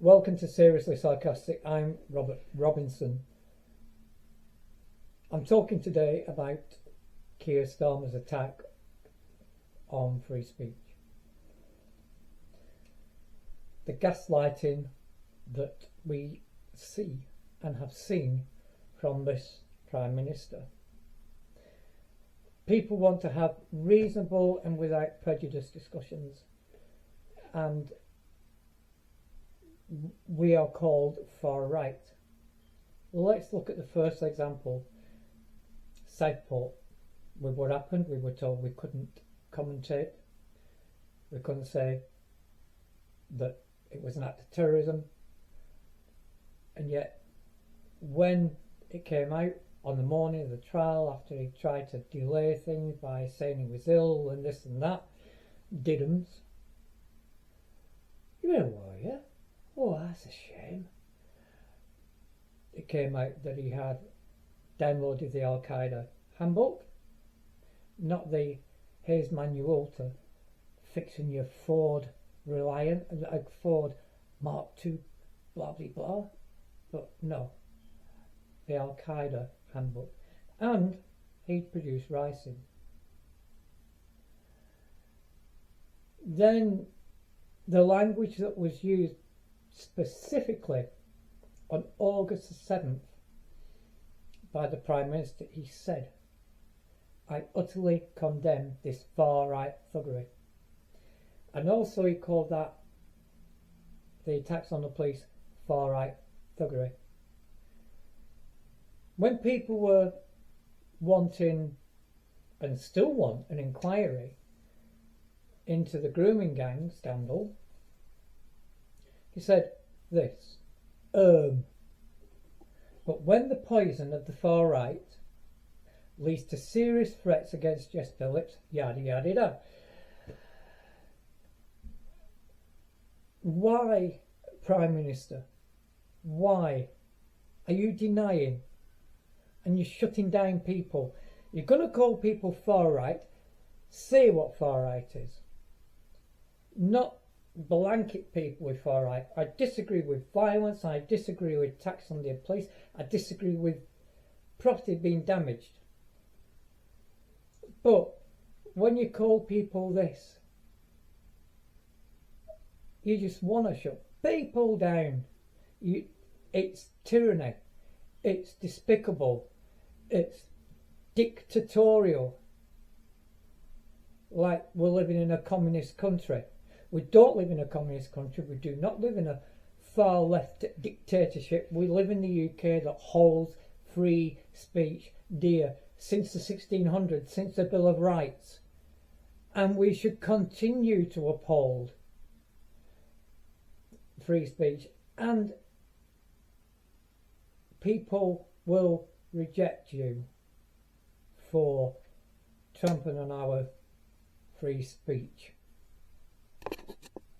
Welcome to Seriously Sarcastic. I'm Robert Robinson. I'm talking today about Keir Starmer's attack on free speech. The gaslighting that we see and have seen from this Prime Minister. People want to have reasonable and without prejudice discussions, and we are called far-right. Let's look at the first example, Southport. With what happened, we were told we couldn't commentate, we couldn't say that it was an act of terrorism, and yet when it came out on the morning of the trial, after he tried to delay things by saying he was ill and this and that, didn't. You know why, yeah? Oh, that's a shame. It came out that he had downloaded the Al-Qaeda handbook, not the Hayes manual to fixing your Ford Reliant, like Ford Mark II, blah blah blah, but no, the Al-Qaeda handbook, and he'd produced ricin. Then the language that was used specifically on August the 7th by the Prime Minister, he said, "I utterly condemn this far-right thuggery." And also he called that, the attacks on the police, far-right thuggery. When people were wanting, and still want, an inquiry into the Grooming gang scandal, he said this, but when the poison of the far right leads to serious threats against Jess Phillips, yada yada yada. Why, Prime Minister? Why are you denying and you're shutting down people? You're going to call people far right, say what far right is. Not blanket people with far right. I disagree with violence, I disagree with attacks on the police, I disagree with property being damaged. But when you call people this, you just want to shut people down. It's tyranny, it's despicable, it's dictatorial, like we're living in a communist country. We don't live in a communist country. We do not live in a far left dictatorship. We live in the UK that holds free speech dear since the 1600s, since the Bill of Rights. And we should continue to uphold free speech. And people will reject you for trampling on our free speech.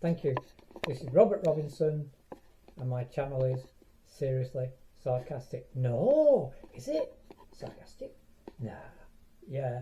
Thank you. This is Robert Robinson, and my channel is Seriously Sarcastic. No, is it sarcastic? Nah. Yeah.